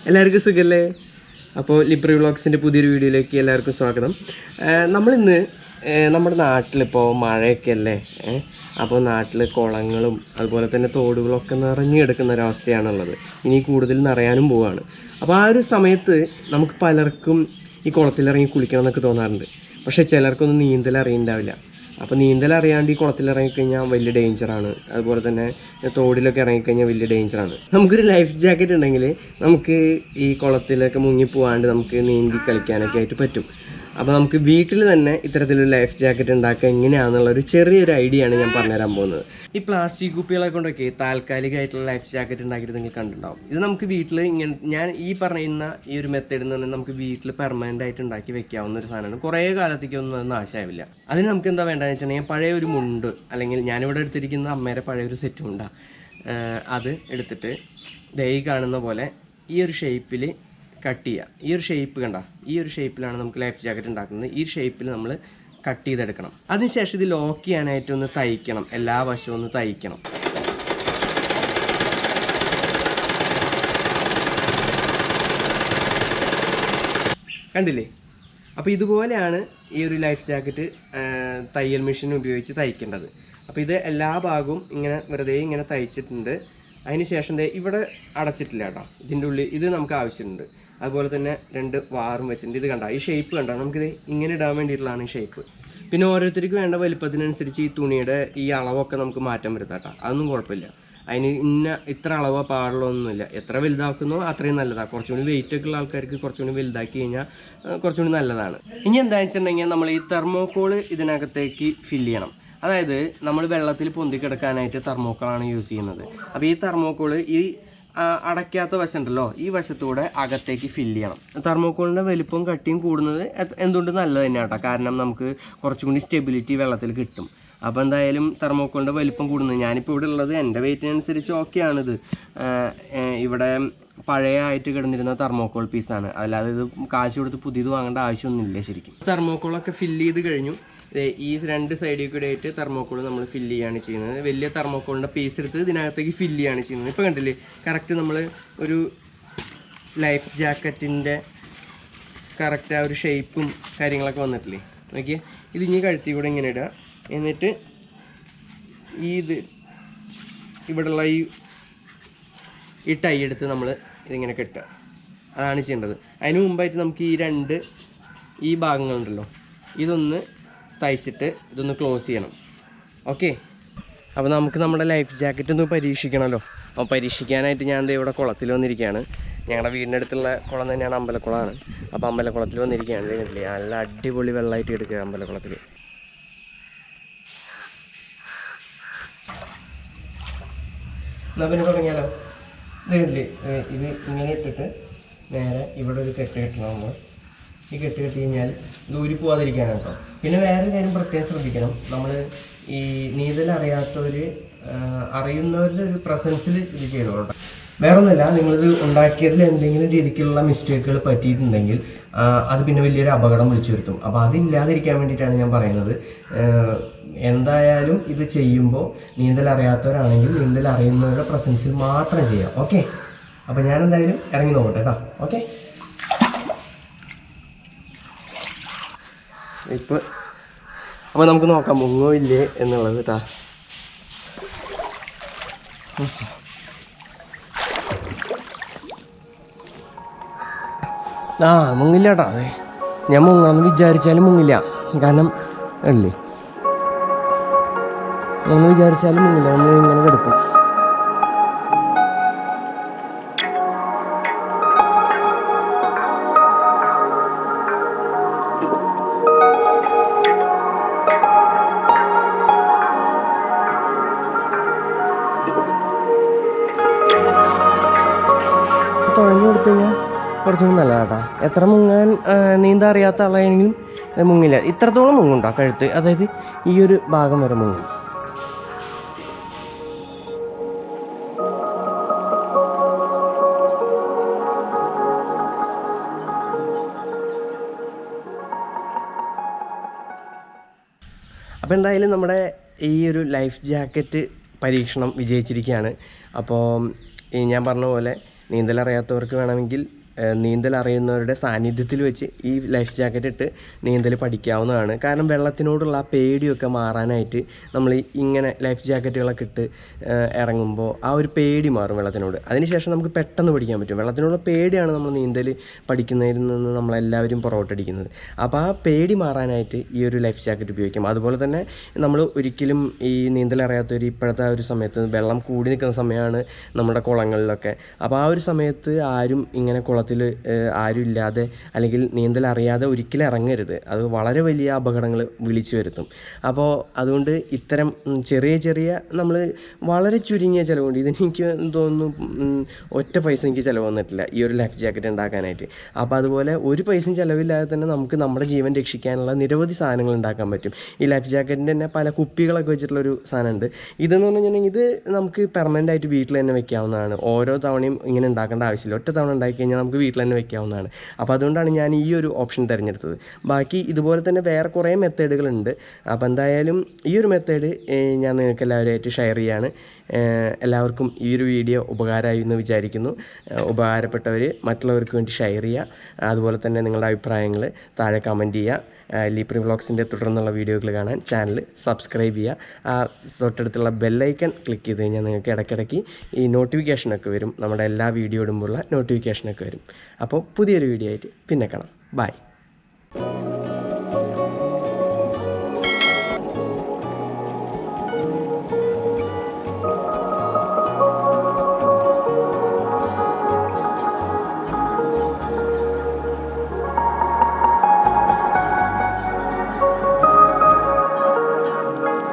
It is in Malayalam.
എല്ലാവർക്കും സുഖല്ലേ? അപ്പോൾ ലിപ്രി വ്ളോഗ്സിൻ്റെ പുതിയൊരു വീഡിയോയിലേക്ക് എല്ലാവർക്കും സ്വാഗതം. നമ്മളിന്ന് നമ്മുടെ നാട്ടിലിപ്പോൾ മഴയൊക്കെ അല്ലേ, അപ്പോൾ നാട്ടിൽ കുളങ്ങളും അതുപോലെ തന്നെ തോടുകളൊക്കെ നിറഞ്ഞു കിടക്കുന്ന ഒരവസ്ഥയാണുള്ളത്. ഇനി കൂടുതൽ നിറയാനും പോവുകയാണ്. അപ്പോൾ ആ ഒരു സമയത്ത് നമുക്ക് പലർക്കും ഈ കുളത്തിലിറങ്ങി കുളിക്കണം എന്നൊക്കെ തോന്നാറുണ്ട്. പക്ഷേ ചിലർക്കൊന്നും നീന്തൽ അറിയുന്നുണ്ടാവില്ല. അപ്പോൾ നീന്തൽ അറിയാണ്ട് ഈ കുളത്തിലിറങ്ങിക്കഴിഞ്ഞാൽ വലിയ ഡേഞ്ചറാണ്. അതുപോലെ തന്നെ തോടിലൊക്കെ ഇറങ്ങിക്കഴിഞ്ഞാൽ വലിയ ഡേഞ്ചറാണ്. നമുക്കൊരു ലൈഫ് ജാക്കറ്റ് ഉണ്ടെങ്കിൽ നമുക്ക് ഈ കുളത്തിലൊക്കെ മുങ്ങിപ്പോവാണ്ട് നമുക്ക് നീന്തി കളിക്കാനൊക്കെ ആയിട്ട് പറ്റും. അപ്പോൾ നമുക്ക് വീട്ടിൽ തന്നെ ഇത്തരത്തിലൊരു ലൈഫ് ജാക്കറ്റ് ഉണ്ടാക്കുക എങ്ങനെയാണെന്നുള്ളൊരു ചെറിയൊരു ഐഡിയ ആണ് ഞാൻ പറഞ്ഞുതരാൻ പോകുന്നത്. ഈ പ്ലാസ്റ്റിക് കുപ്പികളെ കൊണ്ടൊക്കെ താൽക്കാലികമായിട്ടുള്ള ലൈഫ് ജാക്കറ്റ് ഉണ്ടാക്കിയിട്ട് നിങ്ങൾ കണ്ടിട്ടുണ്ടാവും. ഇത് നമുക്ക് വീട്ടിൽ ഇങ്ങനെ ഞാൻ ഈ പറയുന്ന ഈ ഒരു മെത്തേഡ് എന്ന് പറഞ്ഞാൽ നമുക്ക് വീട്ടിൽ പെർമനൻ്റ് ആയിട്ട് ഉണ്ടാക്കി വെക്കാവുന്ന ഒരു സാധനമാണ്. കുറേ കാലത്തേക്കൊന്നും അത് നാശമാവില്ല. അതിന് നമുക്ക് എന്താ വേണ്ടതെന്ന് വെച്ചിട്ടുണ്ടെങ്കിൽ പഴയ ഒരു മുണ്ട്, അല്ലെങ്കിൽ ഞാനിവിടെ എടുത്തിരിക്കുന്ന അമ്മയുടെ പഴയ ഒരു സെറ്റ് മുണ്ട, അത് എടുത്തിട്ട് ദേ ഈ കാണുന്ന പോലെ ഈ ഒരു ഷേപ്പിൽ കട്ട് ചെയ്യുക. ഈ ഒരു ഷേപ്പ് കണ്ട, ഈ ഒരു ഷേപ്പിലാണ് നമുക്ക് ലൈഫ് ജാക്കറ്റ് ഉണ്ടാക്കുന്നത്. ഈ ഷേപ്പിൽ നമ്മൾ കട്ട് ചെയ്തെടുക്കണം. അതിനുശേഷം ഇത് ലോക്ക് ചെയ്യാനായിട്ട് ഒന്ന് തയ്ക്കണം, എല്ലാ വശവും ഒന്ന് തയ്ക്കണം. കണ്ടില്ലേ? അപ്പോൾ ഇതുപോലെയാണ് ഈ ഒരു ലൈഫ് ജാക്കറ്റ് തയ്യൽ മെഷീൻ ഉപയോഗിച്ച് തയ്ക്കേണ്ടത്. അപ്പോൾ ഇത് എല്ലാ ഭാഗവും ഇങ്ങനെ വെറുതെ ഇങ്ങനെ തയ്ച്ചിട്ടുണ്ട്. അതിന് ശേഷം ഇവിടെ അടച്ചിട്ടില്ല കേട്ടോ, ഇതിൻ്റെ ഉള്ളിൽ ഇത് നമുക്ക് ആവശ്യമുണ്ട്. അതുപോലെ തന്നെ 2 വാറും വെച്ചിട്ടുണ്ട്. ഇത് കണ്ട, ഈ ഷേപ്പ് കണ്ട, നമുക്കിത് ഇങ്ങനെ ഇടാൻ വേണ്ടിയിട്ടുള്ളതാണ് ഈ ഷേപ്പ്. പിന്നെ ഓരോരുത്തർക്ക് വേണ്ട വലിപ്പത്തിനനുസരിച്ച് ഈ തുണിയുടെ ഈ അളവൊക്കെ നമുക്ക് മാറ്റം വരുത്താം കേട്ടോ, അതൊന്നും കുഴപ്പമില്ല. അതിന് ഇത്ര അളവോ പാടുള്ളതൊന്നുമില്ല. എത്ര വലുതാക്കുന്നോ അത്രയും നല്ലതാണ്. കുറച്ചുകൂടി വെയിറ്റ് ഒക്കെ ഉള്ള ആൾക്കാർക്ക് കുറച്ചുകൂടി വലുതാക്കി കഴിഞ്ഞാൽ കുറച്ചുകൂടി നല്ലതാണ്. ഇനി എന്താണെന്ന് വെച്ചിട്ടുണ്ടെങ്കിൽ നമ്മൾ ഈ തെർമോക്കോൾ ഇതിനകത്തേക്ക് ഫില്ല് ചെയ്യണം. അതായത് നമ്മൾ വെള്ളത്തിൽ പൊന്തിക്കിടക്കാനായിട്ട് തെർമോക്കോളാണ് യൂസ് ചെയ്യുന്നത്. അപ്പോൾ ഈ തെർമോക്കോൾ ഈ അടയ്ക്കാത്ത വശം ഉണ്ടല്ലോ, ഈ വശത്തൂടെ അകത്തേക്ക് ഫില്ല് ചെയ്യണം. തെർമോക്കോളിൻ്റെ വലിപ്പം കട്ടിയും കൂടുന്നത് എന്തുകൊണ്ട് നല്ലത് തന്നെ കേട്ടോ, കാരണം നമുക്ക് കുറച്ചും കൂടി സ്റ്റെബിലിറ്റി വെള്ളത്തിൽ കിട്ടും. അപ്പോൾ എന്തായാലും തെർമോക്കോളിൻ്റെ വലിപ്പം കൂടുന്നത്, ഞാനിപ്പോൾ ഇവിടെ ഉള്ളത് എൻ്റെ വെയിറ്റിനനുസരിച്ച് ഓക്കെയാണിത്. ഇവിടെ പഴയ ആയിട്ട് കിടന്നിരുന്ന തെർമോക്കോൾ പീസാണ്, അല്ലാതെ ഇത് കാശ് കൊടുത്ത് പുതിയത് വാങ്ങേണ്ട ആവശ്യമൊന്നുമില്ല. ശരിക്കും തെർമോക്കോളൊക്കെ ഫില്ല് ചെയ്ത് കഴിഞ്ഞു. ഈ 2 സൈഡിൽ കൂടെ ആയിട്ട് തെർമോക്കോൾ നമ്മൾ ഫില്ല് ചെയ്യുകയാണ് ചെയ്യുന്നത്. വലിയ തെർമോക്കോളിൻ്റെ പീസ് എടുത്ത് ഇതിനകത്തേക്ക് ഫില്ല് ചെയ്യുകയാണ് ചെയ്യുന്നത്. ഇപ്പോൾ കണ്ടില്ലേ, കറക്റ്റ് നമ്മൾ ഒരു ലൈഫ് ജാക്കറ്റിൻ്റെ കറക്റ്റ് ആ ഒരു ഷേപ്പും കാര്യങ്ങളൊക്കെ വന്നിട്ടില്ലേ. നോക്കിയേ, ഇത് ഇനി കഴുത്തി കൂടെ ഇങ്ങനെ ഇടുക. എന്നിട്ട് ഇത് ഇവിടെയുള്ള ഈ ടൈ എടുത്ത് നമ്മൾ ഇതിങ്ങനെ കെട്ടുക. അതാണ് ചെയ്യേണ്ടത്. അതിന് മുമ്പായിട്ട് നമുക്ക് ഈ ഭാഗങ്ങളുണ്ടല്ലോ, ഇതൊന്ന് തയ്ച്ചിട്ട് ഇതൊന്ന് ക്ലോസ് ചെയ്യണം. ഓക്കെ, അപ്പോൾ നമുക്ക് നമ്മുടെ ലൈഫ് ജാക്കറ്റ് ഒന്ന് പരീക്ഷിക്കണമല്ലോ. അപ്പോൾ പരീക്ഷിക്കാനായിട്ട് ഞാൻ ഇവിടെ കുളത്തിൽ വന്നിരിക്കുകയാണ്. ഞങ്ങളുടെ വീടിനടുത്തുള്ള കുളം തന്നെയാണ്, അമ്പലക്കുളമാണ്. അപ്പോൾ അമ്പലക്കുളത്തിൽ വന്നിരിക്കുകയാണ്. ഇതില്ലേ നല്ല അടിപൊളി വെള്ളമായിട്ട് എടുക്കുക അമ്പലക്കുളത്തിൽ. എന്നാൽ പിന്നെ തുടങ്ങിയാലോ? ഇതില്ലേ, ഇത് ഇങ്ങനെ ഇട്ടിട്ട് നേരെ ഇവിടെ ഒരു കെട്ട് കെട്ടണം. നമ്മൾ ഈ കെട്ട് കെട്ടി കഴിഞ്ഞാൽ ദൂരി പോവാതിരിക്കാനാണ് കേട്ടോ. പിന്നെ വേറെ കാര്യം പ്രത്യേകം ശ്രദ്ധിക്കണം, നമ്മൾ ഈ നീന്തൽ അറിയുന്നവരുടെ ഒരു പ്രസൻസിൽ ഇത് ചെയ്യണം കേട്ടോ. വേറെ ഒന്നുമില്ല, നിങ്ങളിത് ഉണ്ടാക്കിയതിൽ എന്തെങ്കിലും രീതിക്കുള്ള മിസ്റ്റേക്കുകൾ പറ്റിയിട്ടുണ്ടെങ്കിൽ അത് പിന്നെ വലിയൊരു അപകടം വിളിച്ചു വരുത്തും. അപ്പോൾ അതില്ലാതിരിക്കാൻ വേണ്ടിയിട്ടാണ് ഞാൻ പറയുന്നത്. എന്തായാലും ഇത് ചെയ്യുമ്പോൾ നീന്തൽ അറിയാത്തവരാണെങ്കിൽ നീന്തൽ അറിയുന്നവരുടെ പ്രസൻസിൽ മാത്രം ചെയ്യാം. ഓക്കെ, അപ്പോൾ ഞാൻ എന്തായാലും ഇറങ്ങി നോക്കട്ടെ കേട്ടോ. ഓക്കെ, അപ്പോൾ നമുക്ക് നോക്കാം മുങ്ങോ ഇല്ലേ എന്നുള്ളത് കേട്ടാ. മുങ്ങില്ല കേട്ടോ. അതെ, ഞാൻ മുങ്ങാന്ന് വിചാരിച്ചാലും മുങ്ങില്ല. കാരണം അല്ലേ, നമ്മൾ വിചാരിച്ചാലും മുങ്ങില്ല, നമ്മൾ ഇങ്ങനെ കിടക്കും. തുഴഞ്ഞു കൊടുത്തു കഴിഞ്ഞാൽ കുറച്ചും കൂടി നല്ലതാട്ടാ. എത്ര മുങ്ങാൻ നീന്താൻ അറിയാത്ത ആളായെങ്കിലും മുങ്ങില്ല. ഇത്രത്തോളം മുങ്ങുണ്ടോ കഴുത്ത്, അതായത് ഈ ഒരു ഭാഗം വരെ മുങ്ങും. അപ്പോൾ എന്തായാലും നമ്മുടെ ഈ ഒരു ലൈഫ് ജാക്കറ്റ് പരീക്ഷണം വിജയിച്ചിരിക്കുകയാണ്. അപ്പോൾ ഞാൻ പറഞ്ഞ പോലെ നീന്തൽ അറിയാത്തവർക്ക് വേണമെങ്കിൽ നീന്തൽ അറിയുന്നവരുടെ സാന്നിധ്യത്തിൽ വെച്ച് ഈ ലൈഫ് ജാക്കറ്റ് ഇട്ട് നീന്തൽ പഠിക്കാവുന്നതാണ്. കാരണം വെള്ളത്തിനോടുള്ള ആ പേടിയൊക്കെ മാറാനായിട്ട് നമ്മൾ ഇങ്ങനെ ലൈഫ് ജാക്കറ്റുകളൊക്കെ ഇട്ട് ഇറങ്ങുമ്പോൾ ആ ഒരു പേടി മാറും വെള്ളത്തിനോട്. അതിനുശേഷം നമുക്ക് പെട്ടെന്ന് പഠിക്കാൻ പറ്റും. വെള്ളത്തിനോടുള്ള പേടിയാണ് നമ്മൾ നീന്തൽ പഠിക്കുന്നതിൽ നിന്ന് നമ്മളെല്ലാവരും പുറകോട്ടടിക്കുന്നത്. അപ്പോൾ ആ പേടി മാറാനായിട്ട് ഈ ഒരു ലൈഫ് ജാക്കറ്റ് ഉപയോഗിക്കും. അതുപോലെ തന്നെ നമ്മൾ ഒരിക്കലും ഈ നീന്തൽ അറിയാത്തവർ ഇപ്പോഴത്തെ ആ ഒരു സമയത്ത് വെള്ളം കൂടി നിൽക്കുന്ന സമയമാണ് നമ്മുടെ കുളങ്ങളിലൊക്കെ. അപ്പോൾ ആ ഒരു സമയത്ത് ആരും ഇങ്ങനെ കുളത്തിൽ ആരും ഇല്ലാതെ അല്ലെങ്കിൽ നീന്തൽ അറിയാതെ ഒരിക്കലും ഇറങ്ങരുത്. അത് വളരെ വലിയ അപകടങ്ങൾ വിളിച്ചു വരുത്തും. അപ്പോൾ അതുകൊണ്ട് ഇത്തരം ചെറിയ ചെറിയ നമ്മൾ വളരെ ചുരുങ്ങിയ ചിലവുണ്ട്. ഇതെനിക്ക് തോന്നുന്നു ഒറ്റ പൈസ എനിക്ക് ചിലവ് വന്നിട്ടില്ല ഈ ഒരു ലൈഫ് ജാക്കറ്റ് ഉണ്ടാക്കാനായിട്ട്. അപ്പോൾ അതുപോലെ ഒരു പൈസയും ചിലവില്ലാതെ തന്നെ നമുക്ക് നമ്മുടെ ജീവൻ രക്ഷിക്കാനുള്ള നിരവധി സാധനങ്ങൾ ഉണ്ടാക്കാൻ പറ്റും. ഈ ലൈഫ് ജാക്കറ്റിൻ്റെ തന്നെ പല കുപ്പികളൊക്കെ വെച്ചിട്ടുള്ളൊരു സാധനമുണ്ട്. ഇതെന്ന് പറഞ്ഞിട്ടുണ്ടെങ്കിൽ ഇത് നമുക്ക് പെർമനൻ്റ് ആയിട്ട് വീട്ടിൽ തന്നെ വെക്കാവുന്നതാണ്. ഓരോ തവണയും ഇങ്ങനെ ഉണ്ടാക്കേണ്ട ആവശ്യമില്ല. ഒറ്റ തവണ ഉണ്ടാക്കി കഴിഞ്ഞാൽ നമുക്ക് വീട്ടിൽ തന്നെ വെക്കാവുന്നതാണ്. അപ്പോൾ അതുകൊണ്ടാണ് ഞാൻ ഈ ഒരു ഓപ്ഷൻ തിരഞ്ഞെടുത്തത്. ബാക്കി ഇതുപോലെ തന്നെ വേറെ കുറേ മെത്തേഡുകളുണ്ട്. അപ്പോൾ എന്തായാലും ഈ ഒരു മെത്തേഡ് ഞാൻ നിങ്ങൾക്ക് എല്ലാവരുമായിട്ട് ഷെയർ ചെയ്യാണ്. എല്ലാവർക്കും ഈ ഒരു വീഡിയോ ഉപകാരമായി എന്ന് വിചാരിക്കുന്നു. ഉപകാരപ്പെട്ടവർ മറ്റുള്ളവർക്ക് വേണ്ടി ഷെയർ ചെയ്യുക. അതുപോലെ തന്നെ നിങ്ങളുടെ അഭിപ്രായങ്ങൾ താഴെ കമൻറ്റ് ചെയ്യുക. ലിപ്രി വ്ളോഗ്സിൻ്റെ തുടർന്നുള്ള വീഡിയോകൾ കാണാൻ ചാനൽ സബ്സ്ക്രൈബ് ചെയ്യുക. തൊട്ടടുത്തുള്ള ബെല്ലൈക്കൺ ക്ലിക്ക് ചെയ്ത് കഴിഞ്ഞാൽ നിങ്ങൾക്ക് ഇടയ്ക്കിടയ്ക്ക് ഈ നോട്ടിഫിക്കേഷനൊക്കെ വരും. നമ്മുടെ എല്ലാ വീഡിയോ ഇടുമ്പോഴുള്ള നോട്ടിഫിക്കേഷനൊക്കെ വരും. അപ്പോൾ പുതിയൊരു വീഡിയോ ആയിട്ട് പിന്നെ കാണാം. ബൈ.